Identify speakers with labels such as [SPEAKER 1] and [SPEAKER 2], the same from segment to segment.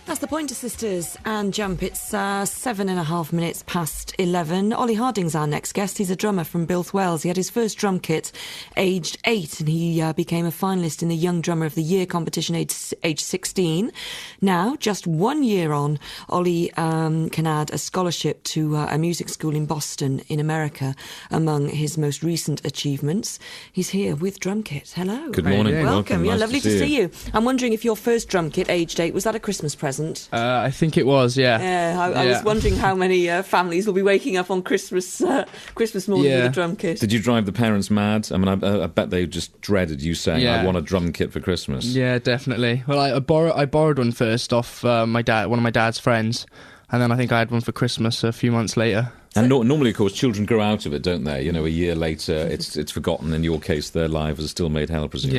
[SPEAKER 1] That's the Pointer Sisters and Jump. It's 7.5 minutes past 11. Ollie Harding's our next guest. He's a drummer from Builth, Wales. He had his first drum kit aged 8 and he became a finalist in the Young Drummer of the Year competition aged 16. Now, just 1 year on, Ollie can add a scholarship to a music school in Boston in America among his most recent achievements. He's here with drum kit. Hello.
[SPEAKER 2] Good morning.
[SPEAKER 1] Welcome. Yeah,
[SPEAKER 2] Nice
[SPEAKER 1] lovely to see you. I'm wondering if your first drum kit aged 8, was that a Christmas present?
[SPEAKER 3] I think it was, yeah.
[SPEAKER 1] Yeah, I was wondering how many families will be waking up on Christmas morning with a drum kit.
[SPEAKER 2] Did you drive the parents mad? I mean, I bet they just dreaded you saying, I want a drum kit for Christmas.
[SPEAKER 3] Yeah, definitely. Well, I borrowed one first off one of my dad's friends, and then I think I had one for Christmas a few months later.
[SPEAKER 2] And normally, of course, children grow out of it, don't they? You know, a year later, it's forgotten. In your case, their lives are still made hell, presumably.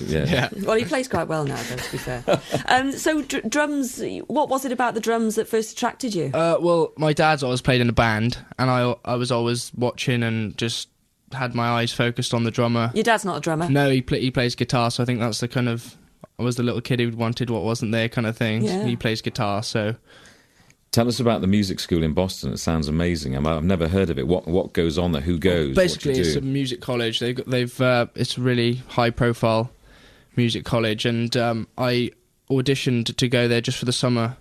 [SPEAKER 3] Yeah.
[SPEAKER 1] Well, he plays quite well now, though, to be fair. So, drums, what was it about the drums that first attracted you?
[SPEAKER 3] Well, my dad's always played in a band, and I was always watching and just had my eyes focused on the drummer.
[SPEAKER 1] Your dad's not a drummer?
[SPEAKER 3] No, he plays guitar, so I think that's the kind of... I was the little kid who wanted what wasn't there kind of thing.
[SPEAKER 1] Yeah.
[SPEAKER 3] He plays guitar, so...
[SPEAKER 2] Tell us about the music school in Boston. It sounds amazing. I've never heard of it. What goes on there? Who goes?
[SPEAKER 3] Basically,
[SPEAKER 2] what do you
[SPEAKER 3] it's
[SPEAKER 2] do?
[SPEAKER 3] a music college. They've it's a really high-profile music college, and I auditioned to go there just for the summer.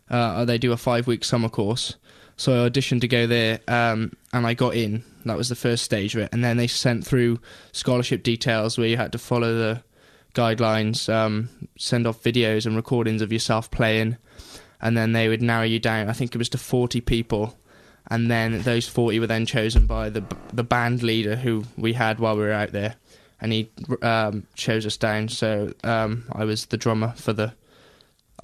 [SPEAKER 3] They do a 5-week summer course, so I auditioned to go there, and I got in. That was the first stage of it, and then they sent through scholarship details where you had to follow the guidelines, send off videos and recordings of yourself playing. And then they would narrow you down, I think it was to 40 people. And then those 40 were then chosen by the band leader who we had while we were out there. And he chose us down. So I was the drummer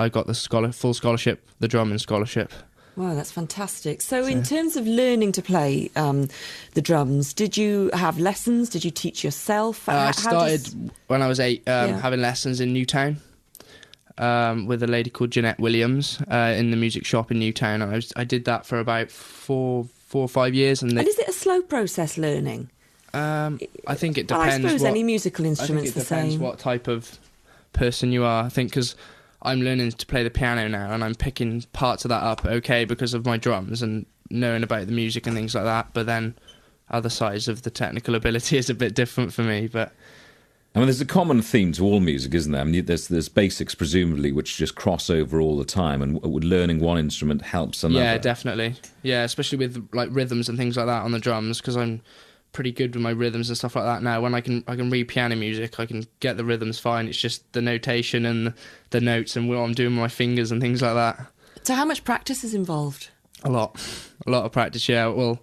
[SPEAKER 3] I got the full scholarship, the drumming scholarship.
[SPEAKER 1] Wow, that's fantastic. So in terms of learning to play the drums, did you have lessons? Did you teach yourself?
[SPEAKER 3] I started when I was 8, having lessons in Newtown. With a lady called Jeanette Williams in the music shop in Newtown. I did that for about four or 5 years. And
[SPEAKER 1] is it a slow process learning?
[SPEAKER 3] I think it depends.
[SPEAKER 1] Well, I suppose any musical instrument's the same.
[SPEAKER 3] I think it depends what type of person you are. I think because I'm learning to play the piano now and I'm picking parts of that up because of my drums and knowing about the music and things like that. But then other sides of the technical ability is a bit different for me. But
[SPEAKER 2] I mean, there's a common theme to all music, isn't there? I mean, there's basics, presumably, which just cross over all the time, and learning one instrument helps another.
[SPEAKER 3] Yeah, definitely. Yeah, especially with like rhythms and things like that on the drums, because I'm pretty good with my rhythms and stuff like that now. When I can read piano music, I can get the rhythms fine. It's just the notation and the notes and what I'm doing with my fingers and things like that.
[SPEAKER 1] So how much practice is involved?
[SPEAKER 3] A lot of practice, yeah. Well,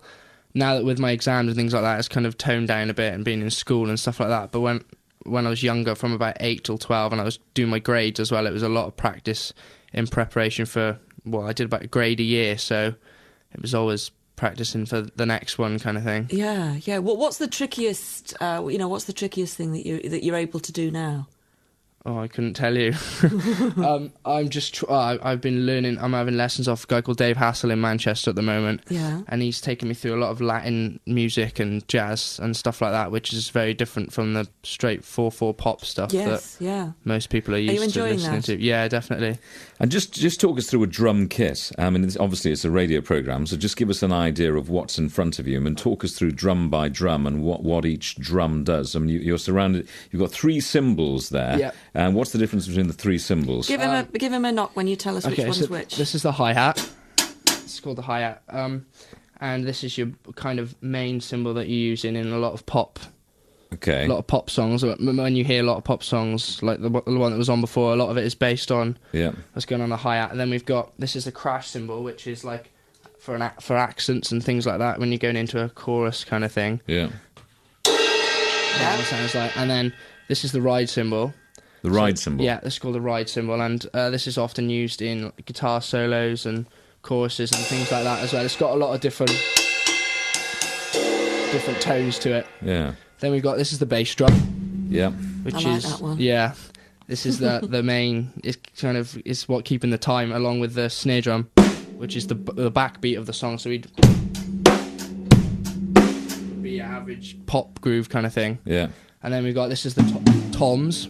[SPEAKER 3] now that with my exams and things like that, it's kind of toned down a bit and being in school and stuff like that. But when I was younger, from about 8 till 12, and I was doing my grades as well, it was a lot of practice in preparation for, I did about a grade a year, so it was always practicing for the next one kind of thing.
[SPEAKER 1] Yeah. Well, what's the trickiest, what's the trickiest thing that you're able to do now?
[SPEAKER 3] Oh, I couldn't tell you. I've been learning. I'm having lessons off a guy called Dave Hassel in Manchester at the moment.
[SPEAKER 1] Yeah.
[SPEAKER 3] And he's taken me through a lot of Latin music and jazz and stuff like that, which is very different from the straight 4/4 pop stuff that most people are used to listening to. Yeah, definitely.
[SPEAKER 2] And just talk us through a drum kit. I mean, obviously it's a radio programme, so just give us an idea of what's in front of you and talk us through drum by drum and what each drum does. I mean, you're surrounded. You've got 3 cymbals there.
[SPEAKER 3] Yeah.
[SPEAKER 2] And what's the difference between the 3 cymbals?
[SPEAKER 1] Give him a knock when you tell us which one's which.
[SPEAKER 3] This is the hi-hat. It's called the hi-hat. And this is your kind of main cymbal that you use in a lot of pop.
[SPEAKER 2] Okay.
[SPEAKER 3] A lot of pop songs. When you hear a lot of pop songs, like the one that was on before, a lot of it is based on what's going on the hi-hat. And then this is the crash cymbal, which is like for accents and things like that when you're going into a chorus kind of thing.
[SPEAKER 2] Yeah.
[SPEAKER 3] That's what it sounds like. And then this is the ride cymbal.
[SPEAKER 2] The ride cymbal?
[SPEAKER 3] Yeah, this is called the ride cymbal, and this is often used in guitar solos and choruses and things like that as well. It's got a lot of different tones to it.
[SPEAKER 2] Yeah.
[SPEAKER 3] Then this is the bass drum.
[SPEAKER 2] Yeah.
[SPEAKER 1] I like that one.
[SPEAKER 3] Yeah, this is the main. It's what keeping the time, along with the snare drum, which is the backbeat of the song. So we'd be your average pop groove kind of thing.
[SPEAKER 2] Yeah.
[SPEAKER 3] And then this is the toms.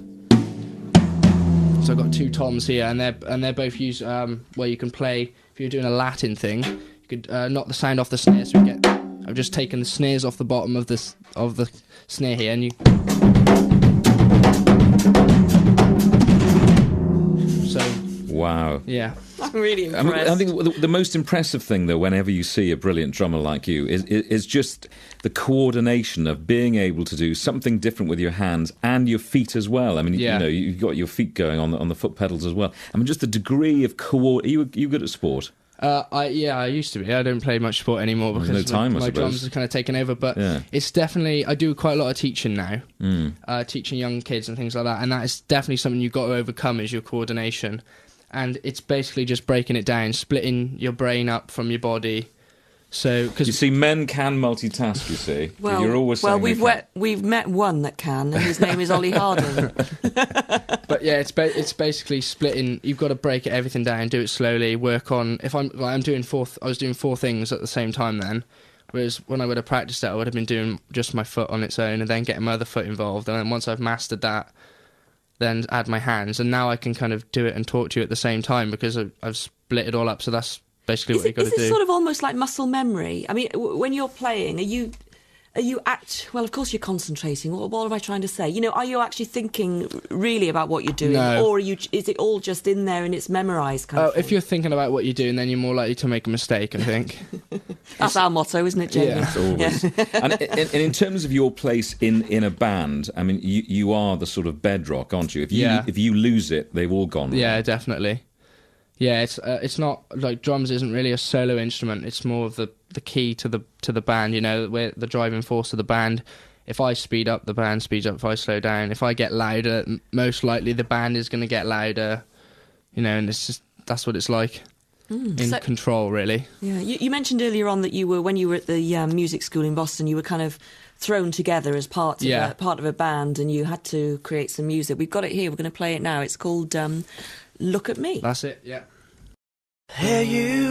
[SPEAKER 3] So I've got 2 toms here, and they're both used where you can play. If you're doing a Latin thing, you could knock the sound off the snare. So I've just taken the snares off the bottom of the snare here, and you. So.
[SPEAKER 2] Wow.
[SPEAKER 3] Yeah.
[SPEAKER 1] I'm really impressed.
[SPEAKER 2] I think the most impressive thing, though, whenever you see a brilliant drummer like you, is just the coordination of being able to do something different with your hands and your feet as well. I mean, you know, you've got your feet going on the foot pedals as well. I mean, just the degree of Are you good at sport?
[SPEAKER 3] I used to be. I don't play much sport anymore because
[SPEAKER 2] no time,
[SPEAKER 3] my drums have kind of taken over. But it's definitely, I do quite a lot of teaching now, teaching young kids and things like that. And that is definitely something you've got to overcome, is your coordination. And it's basically just breaking it down, splitting your brain up from your body. So, cause
[SPEAKER 2] you see, men can multitask. You see,
[SPEAKER 1] well,
[SPEAKER 2] you're always saying
[SPEAKER 1] we've met one that can, and his name is Ollie Harding.
[SPEAKER 3] But yeah, it's basically splitting. You've got to break everything down, do it slowly. Work on. If I was doing 4 things at the same time then. Whereas when I would have practiced it, I would have been doing just my foot on its own, and then getting my other foot involved. And then once I've mastered that, then add my hands, and now I can kind of do it and talk to you at the same time because I've split it all up. So that's basically what you've got to do.
[SPEAKER 1] Is it sort of almost like muscle memory? I mean, when you're playing, well, of course you're concentrating. What am I trying to say? You know, are you actually thinking really about what you're doing, or is it all just in there and it's memorised kind of thing?
[SPEAKER 3] If you're thinking about what you're doing, then you're more likely to make a mistake, I think.
[SPEAKER 1] That's our motto, isn't it, Jamie?
[SPEAKER 3] Yeah.
[SPEAKER 2] It's always. And in terms of your place in a band, I mean, you are the sort of bedrock, aren't you? If you lose it, they've all gone wrong.
[SPEAKER 3] Yeah, definitely. Yeah, it's not like drums isn't really a solo instrument. It's more of the key to the band. You know, we're the driving force of the band. If I speed up, the band speeds up. If I slow down, if I get louder, most likely the band is going to get louder. You know, and that's what it's like. Control, really.
[SPEAKER 1] Yeah, you mentioned earlier on that when you were at the music school in Boston, you were kind of thrown together as part of a band, and you had to create some music. We've got it here. We're going to play it now. It's called Look at Me.
[SPEAKER 3] That's it. Yeah.
[SPEAKER 4] Hey you,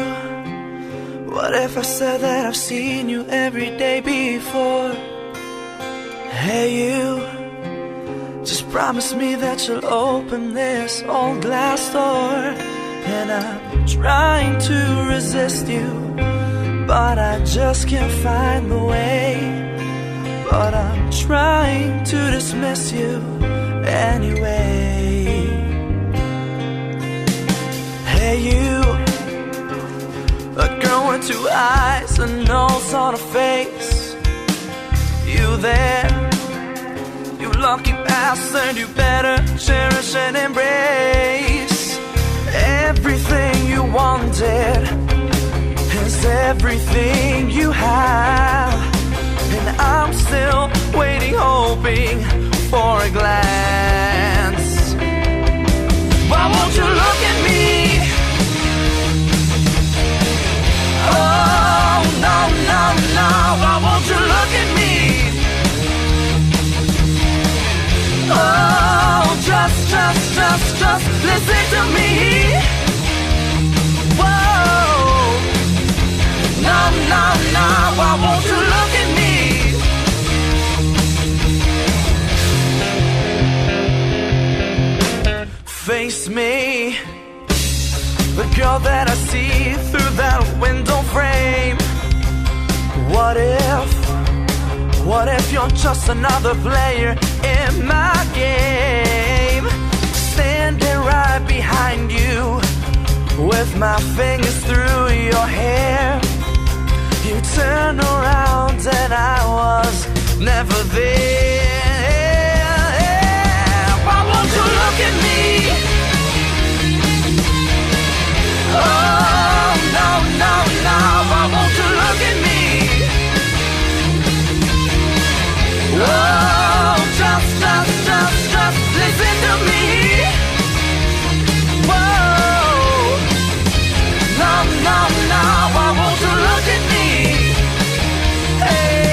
[SPEAKER 4] what if I said that I've seen you every day before? Hey you, just promise me that you'll open this old glass door. And I'm trying to resist you, but I just can't find the way. But I'm trying to dismiss you anyway. Hey you, a girl with 2 eyes, a nose on her face. You there, you lucky bastard, you better cherish and embrace. Everything you wanted is everything you have. And I'm still waiting, hoping for a glance. Why won't you look at me? Oh, no, no, no. Why won't you look at me? Oh, just listen to me. Whoa. No, no, no. Why won't you look at me? Face me, the girl that I see through that window frame. What if you're just another player in my game? Standing right behind you, with my fingers through your hair. You turn around and I was never there. Why won't you look at me? Oh, no, no, no. Why won't you look at me? Oh, just listen to me. Whoa. No, no, no. Why won't you look at me? Hey.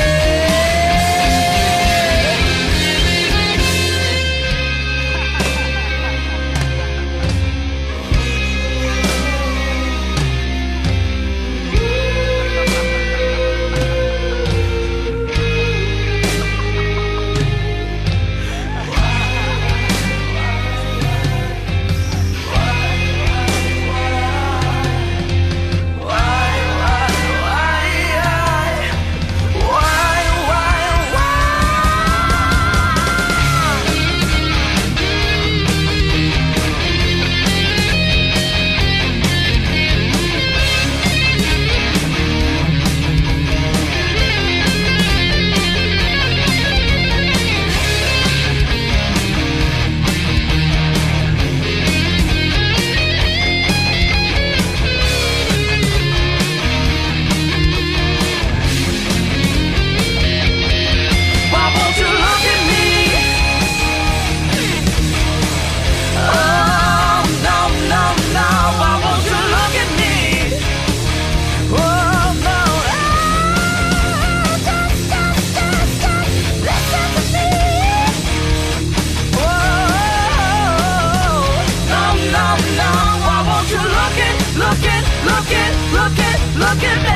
[SPEAKER 4] look at me.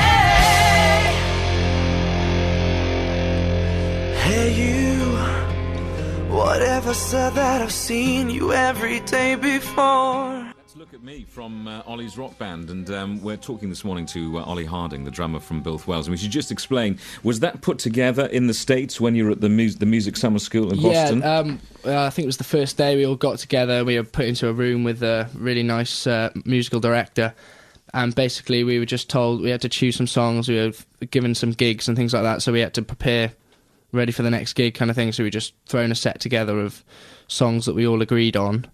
[SPEAKER 4] Hey you, whatever said that I've seen you every day before.
[SPEAKER 2] Let's look at me from Ollie's rock band, and we're talking this morning to Ollie Harding, the drummer from Bilth Wells. And we should just explain, was that put together in the States when you were at the music summer school in Boston?
[SPEAKER 3] Yeah, I think it was the first day we all got together. We were put into a room with a really nice musical director, and basically we were just told we had to choose some songs. We were given some gigs and things like that, so we had to prepare ready for the next gig kind of thing. So we just thrown a set together of songs that we all agreed on,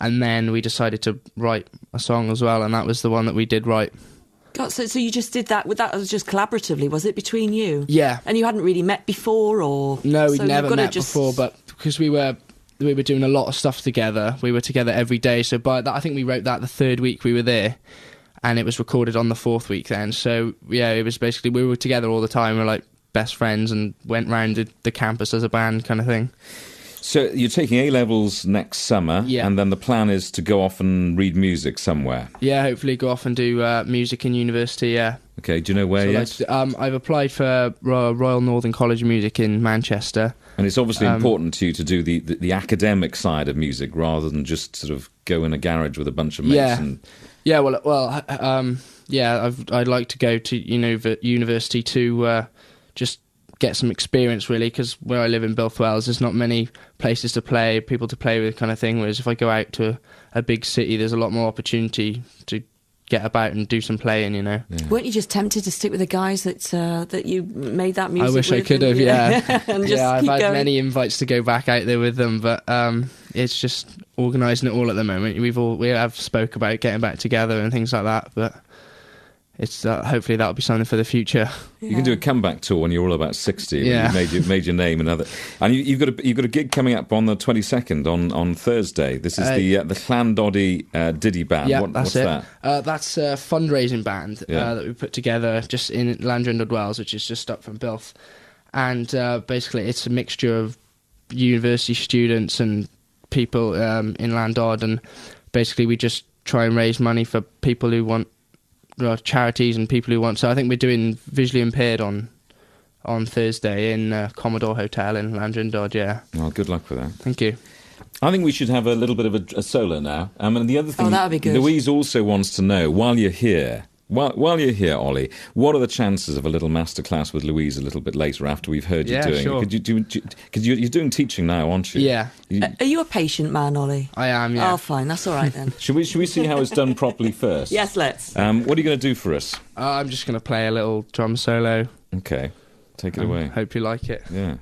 [SPEAKER 3] and then we decided to write a song as well, and that was the one that we did write.
[SPEAKER 1] God, so you just did that? That was just collaboratively, was it, between you?
[SPEAKER 3] Yeah.
[SPEAKER 1] And you hadn't really met before, or
[SPEAKER 3] no, we'd
[SPEAKER 1] so
[SPEAKER 3] never met before, but because we were doing a lot of stuff together, we were together every day. So by that, I think we wrote that the third week we were there, and it was recorded on the fourth week then. So yeah, it was basically we were together all the time. We were like best friends and went round the campus as a band kind of thing.
[SPEAKER 2] So you're taking A-levels next summer,
[SPEAKER 3] yeah,
[SPEAKER 2] and then the plan is to go off and read music somewhere?
[SPEAKER 3] Yeah, hopefully go off and do music in university, yeah.
[SPEAKER 2] Okay, do you know where yet?
[SPEAKER 3] I've applied for Royal Northern College of Music in Manchester.
[SPEAKER 2] And it's obviously important to you to do the academic side of music rather than just sort of go in a garage with a bunch of mates.
[SPEAKER 3] Yeah. I'd like to go to university to just get some experience, really, because where I live in Bilth Wells, there's not many places to play, people to play with kind of thing, whereas if I go out to a big city, there's a lot more opportunity to get about and do some playing, you know.
[SPEAKER 1] Yeah. Weren't you just tempted to stick with the guys that you made that music
[SPEAKER 3] I wish
[SPEAKER 1] with?
[SPEAKER 3] I could have, yeah.
[SPEAKER 1] And just
[SPEAKER 3] I've
[SPEAKER 1] keep
[SPEAKER 3] had
[SPEAKER 1] going.
[SPEAKER 3] many invites to go back out there with them, but it's just organising it all at the moment. We have spoke about getting back together and things like that, but it's hopefully that'll be something for the future.
[SPEAKER 2] Yeah. You can do a comeback tour when you're all about 60.
[SPEAKER 3] Yeah.
[SPEAKER 2] You've made your name and you've got a gig coming up on the 22nd on Thursday. This is the Llandoddy Diddy Band.
[SPEAKER 3] Yeah,
[SPEAKER 2] What's that?
[SPEAKER 3] That's a fundraising band that we put together just in Llandoddy, Welsh, which is just up from Bilth, and basically it's a mixture of university students and people in Llandod, and basically we just try and raise money for people who want charities and people who want. So I think we're doing Visually Impaired on Thursday in Commodore Hotel in Llandod. Yeah.
[SPEAKER 2] Well, good luck with that.
[SPEAKER 3] Thank you.
[SPEAKER 2] I think we should have a little bit of a solo now. And the other thing,
[SPEAKER 1] that would be good.
[SPEAKER 2] Louise also wants to know, while you're here, Ollie, what are the chances of a little masterclass with Louise a little bit later after we've heard you doing?
[SPEAKER 3] Sure.
[SPEAKER 2] Because you're doing teaching now, aren't you?
[SPEAKER 3] Yeah.
[SPEAKER 1] Are you a patient man, Ollie?
[SPEAKER 3] I am, yeah.
[SPEAKER 1] Oh, fine. That's all right then.
[SPEAKER 2] Should we see how it's done properly first?
[SPEAKER 1] Yes, let's.
[SPEAKER 2] What are you going to do for us?
[SPEAKER 3] I'm just going to play a little drum solo.
[SPEAKER 2] Okay. Take it away.
[SPEAKER 3] Hope you like it.
[SPEAKER 2] Yeah.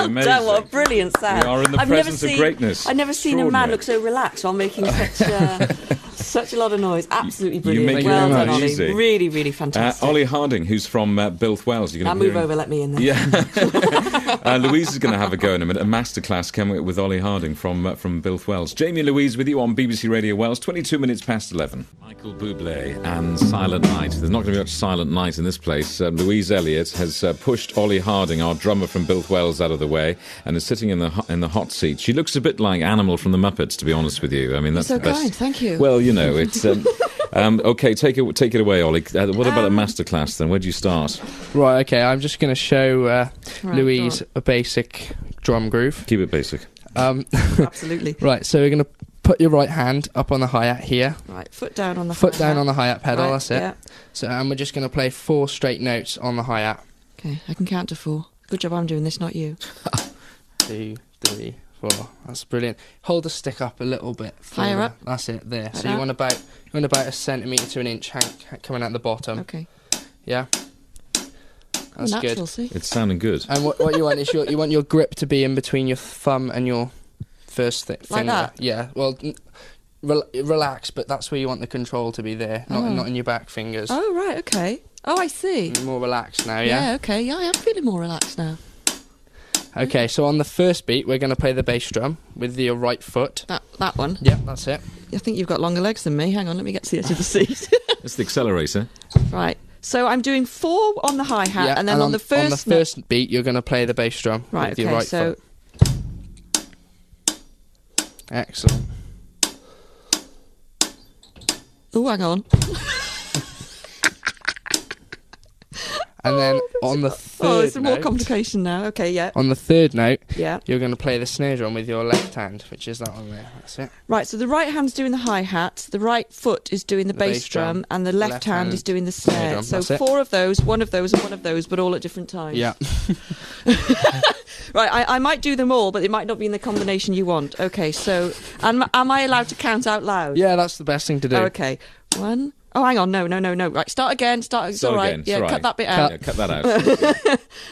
[SPEAKER 1] Well
[SPEAKER 2] amazing.
[SPEAKER 1] done, what a brilliant sound.
[SPEAKER 2] We are in the presence of greatness.
[SPEAKER 1] I've never seen a man
[SPEAKER 2] Extraordinary.
[SPEAKER 1] look so relaxed while making such a lot of noise. Absolutely brilliant.
[SPEAKER 2] make
[SPEAKER 3] it
[SPEAKER 1] well
[SPEAKER 3] very
[SPEAKER 1] done,
[SPEAKER 3] much
[SPEAKER 1] Ollie.
[SPEAKER 2] easy.
[SPEAKER 1] Really, really fantastic.
[SPEAKER 2] Ollie Harding, who's from Bilth Wells. You're
[SPEAKER 1] Now
[SPEAKER 2] going to
[SPEAKER 1] move over, let me in there.
[SPEAKER 2] Yeah. Louise is going to have a go in a minute. A masterclass coming with Ollie Harding from Bilth Wells. Jamie and Louise with you on BBC Radio Welsh, 22 minutes past 11. Michael Bublé and Silent Night. There's not going to be much Silent Night in this place. Louise Elliott has pushed Ollie Harding, our drummer from Bilth Wells, out of the way and is sitting in the hot seat. She looks a bit like Animal from the Muppets, to be honest with you. I mean, that's
[SPEAKER 1] so
[SPEAKER 2] the best.
[SPEAKER 1] kind, thank you.
[SPEAKER 2] Well, you know, it's... okay, take it away, Ollie. What about a masterclass then? Where do you start?
[SPEAKER 3] Right, okay, I'm just going to show Louise
[SPEAKER 1] go
[SPEAKER 3] a basic drum groove.
[SPEAKER 2] Keep it basic.
[SPEAKER 1] Absolutely.
[SPEAKER 3] Right, so we're going to put your right hand up on the hi-hat here.
[SPEAKER 1] Right, foot down on the
[SPEAKER 3] Foot down
[SPEAKER 1] hi-hat.
[SPEAKER 3] on the hi-hat pedal,
[SPEAKER 1] Right,
[SPEAKER 3] that's it.
[SPEAKER 1] yeah.
[SPEAKER 3] So, and we're just going to play 4 straight notes on the hi-hat.
[SPEAKER 1] Okay, I can count to 4. Good job I'm doing this, not you.
[SPEAKER 3] 2, 3, 4. That's brilliant. Hold the stick up a little bit
[SPEAKER 1] Higher
[SPEAKER 3] further.
[SPEAKER 1] up?
[SPEAKER 3] That's it. There.
[SPEAKER 1] Like
[SPEAKER 3] So
[SPEAKER 1] that?
[SPEAKER 3] you want about a centimetre to an inch coming out the bottom.
[SPEAKER 1] Okay.
[SPEAKER 3] Yeah. That's
[SPEAKER 1] Natural,
[SPEAKER 3] good.
[SPEAKER 1] see?
[SPEAKER 2] It's sounding good.
[SPEAKER 3] And what you want is you want your grip to be in between your thumb and your first finger.
[SPEAKER 1] Like that?
[SPEAKER 3] Yeah. Well, relax, but that's where you want the control to be there, not in your back fingers.
[SPEAKER 1] Oh, right, okay. Oh, I see.
[SPEAKER 3] You're more relaxed now, yeah?
[SPEAKER 1] Okay. Yeah, I am feeling more relaxed now.
[SPEAKER 3] Okay, so on the first beat, we're going to play the bass drum with your right foot.
[SPEAKER 1] That one.
[SPEAKER 3] Yeah, that's it.
[SPEAKER 1] I think you've got longer legs than me. Hang on, let me get to the edge of the seat.
[SPEAKER 2] It's the accelerator.
[SPEAKER 1] Right. So I'm doing 4 on the hi-hat,
[SPEAKER 3] Yeah,
[SPEAKER 1] and then on the first...
[SPEAKER 3] on the first beat, you're going to play the bass drum
[SPEAKER 1] Right,
[SPEAKER 3] with your
[SPEAKER 1] okay,
[SPEAKER 3] right
[SPEAKER 1] so...
[SPEAKER 3] foot. Excellent.
[SPEAKER 1] Oh, hang on.
[SPEAKER 3] And then on the third
[SPEAKER 1] it's more
[SPEAKER 3] note,
[SPEAKER 1] complication now. Okay, yeah.
[SPEAKER 3] on the third note,
[SPEAKER 1] Yeah.
[SPEAKER 3] you're going to play the snare drum with your left hand, which is that one there. That's it.
[SPEAKER 1] Right, so the right hand's doing the hi-hat, the right foot is doing the bass drum, and the left hand is doing the snare.
[SPEAKER 3] drum,
[SPEAKER 1] So
[SPEAKER 3] that's it.
[SPEAKER 1] 4 of those, 1 of those, and 1 of those, but all at different times.
[SPEAKER 3] Yeah.
[SPEAKER 1] Right, I might do them all, but it might not be in the combination you want. Okay, so am I allowed to count out loud?
[SPEAKER 3] Yeah, that's the best thing to do.
[SPEAKER 1] Oh, okay. 1... Oh, hang on. No. Right, start again. It's all right.
[SPEAKER 2] Again. It's
[SPEAKER 1] Yeah,
[SPEAKER 2] all right.
[SPEAKER 1] cut that bit out.
[SPEAKER 2] Yeah, cut that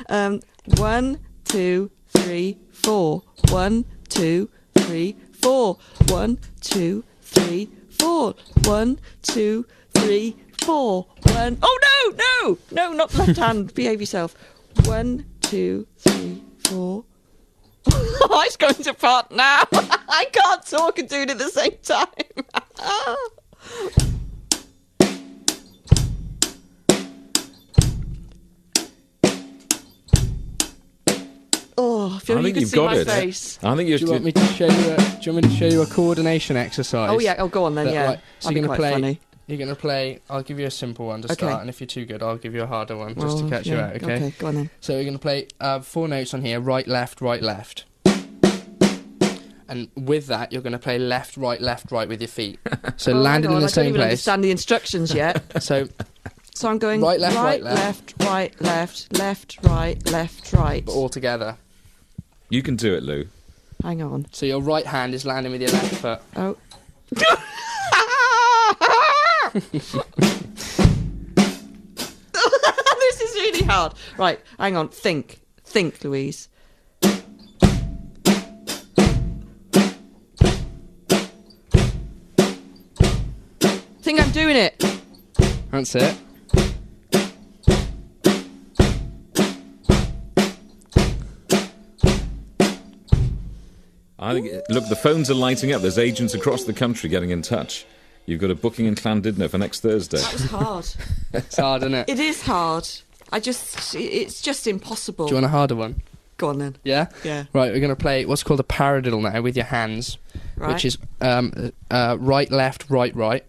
[SPEAKER 2] out.
[SPEAKER 1] 1, 2, 3, 4. 1, 2, 3, 4. 1, 2, 3, 4. 1, 2, 3, 4. 1. Oh no, not left hand. Behave yourself. 1, 2, 3, 4. It's going to part now. I can't talk and do it at the same time. Oh, if
[SPEAKER 2] I
[SPEAKER 1] only
[SPEAKER 2] think
[SPEAKER 1] you
[SPEAKER 2] you've
[SPEAKER 1] could see
[SPEAKER 2] got
[SPEAKER 1] my
[SPEAKER 2] it.
[SPEAKER 1] face.
[SPEAKER 2] I think you're...
[SPEAKER 3] Do you want me to show you? Do you want me to show you a coordination exercise?
[SPEAKER 1] Oh yeah. Oh, go on then.
[SPEAKER 3] That-
[SPEAKER 1] Yeah.
[SPEAKER 3] right, so
[SPEAKER 1] That'd
[SPEAKER 3] you're
[SPEAKER 1] be
[SPEAKER 3] gonna
[SPEAKER 1] quite
[SPEAKER 3] play.
[SPEAKER 1] funny.
[SPEAKER 3] You're going to play. I'll give you a simple one to
[SPEAKER 1] Okay.
[SPEAKER 3] start, and if you're too good, I'll give you a harder one just to catch you
[SPEAKER 1] yeah,
[SPEAKER 3] out. Okay.
[SPEAKER 1] Okay. Go on then.
[SPEAKER 3] So we're going to play 4 notes on here: right, left, right, left. And with that, you're going to play left, right with your feet. So landing in the
[SPEAKER 1] I don't
[SPEAKER 3] same
[SPEAKER 1] even
[SPEAKER 3] place.
[SPEAKER 1] understand the instructions yet.
[SPEAKER 3] So
[SPEAKER 1] So I'm going
[SPEAKER 3] Right, left,
[SPEAKER 1] right,
[SPEAKER 3] right, left.
[SPEAKER 1] left, left, right.
[SPEAKER 3] but all together.
[SPEAKER 2] You can do it, Lou.
[SPEAKER 1] Hang on.
[SPEAKER 3] So your right hand is landing with your left foot.
[SPEAKER 1] Oh. This is really hard. Right, hang on. Think, Louise. Think I'm doing it.
[SPEAKER 3] That's it.
[SPEAKER 2] I think. Look, the phones are lighting up. There's agents across the country getting in touch. You've got a booking in Llandudno for next Thursday.
[SPEAKER 1] That was hard.
[SPEAKER 3] It's hard, isn't it?
[SPEAKER 1] It is hard. It's just impossible.
[SPEAKER 3] Do you want a harder one?
[SPEAKER 1] Go on then.
[SPEAKER 3] Yeah?
[SPEAKER 1] Yeah.
[SPEAKER 3] Right, we're going to play what's called a paradiddle now with your hands,
[SPEAKER 1] Right.
[SPEAKER 3] which is right, left, right.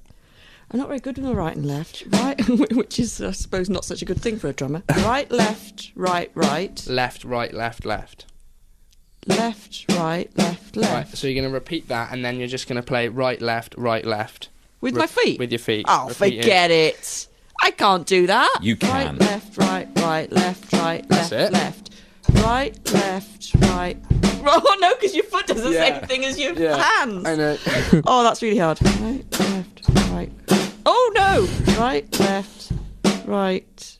[SPEAKER 1] I'm not very good with my right and left. Right, which is, I suppose, not such a good thing for a drummer. Right, left, right.
[SPEAKER 3] Left, right, left.
[SPEAKER 1] Left, right, left.
[SPEAKER 3] Right, so you're going to repeat that, and then you're just going to play right, left.
[SPEAKER 1] With my feet?
[SPEAKER 3] With your feet.
[SPEAKER 1] Oh,
[SPEAKER 3] Repeat
[SPEAKER 1] forget it. I can't do that.
[SPEAKER 2] You can.
[SPEAKER 1] Right, left, left,
[SPEAKER 3] That's it.
[SPEAKER 1] left. Right, left, right. Oh, no, because your foot does the
[SPEAKER 3] Yeah.
[SPEAKER 1] same thing as your
[SPEAKER 3] Yeah.
[SPEAKER 1] hands.
[SPEAKER 3] I know.
[SPEAKER 1] Oh, that's really hard. Right, left, right. Oh, no. Right, left, right.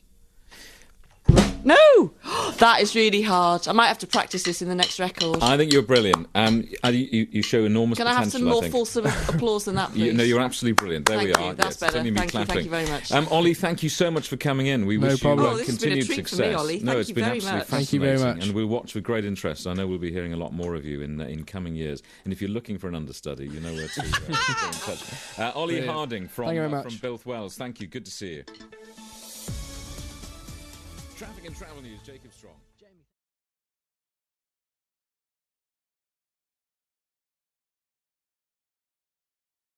[SPEAKER 1] No! That is really hard. I might have to practice this in the next record.
[SPEAKER 2] I think you're brilliant. You show enormous
[SPEAKER 1] Can I
[SPEAKER 2] potential.
[SPEAKER 1] have some more fulsome applause than that, please?
[SPEAKER 2] No, you're absolutely brilliant. There we
[SPEAKER 1] Thank
[SPEAKER 2] are.
[SPEAKER 1] you. That's
[SPEAKER 2] Yes,
[SPEAKER 1] better.
[SPEAKER 2] it's only me
[SPEAKER 1] Thank you very much.
[SPEAKER 2] Ollie, thank you so much for coming in. We
[SPEAKER 3] No
[SPEAKER 2] wish
[SPEAKER 3] problem.
[SPEAKER 2] you
[SPEAKER 1] Oh, this has been a
[SPEAKER 2] continued
[SPEAKER 1] treat for
[SPEAKER 2] success.
[SPEAKER 1] me, Ollie.
[SPEAKER 2] No,
[SPEAKER 1] Thank
[SPEAKER 2] it's
[SPEAKER 1] you
[SPEAKER 2] been
[SPEAKER 1] very
[SPEAKER 2] absolutely
[SPEAKER 1] much.
[SPEAKER 3] Thank you very
[SPEAKER 2] fascinating,
[SPEAKER 3] much.
[SPEAKER 2] and we'll watch with great interest. I know we'll be hearing a lot more of you in coming years. And if you're looking for an understudy, you know where to get in touch. Ollie
[SPEAKER 3] Brilliant.
[SPEAKER 2] Harding
[SPEAKER 3] Thank you very much.
[SPEAKER 2] from Bilth Wells. Thank you. Good to see you. Traffic and travel news. Jacob Strong.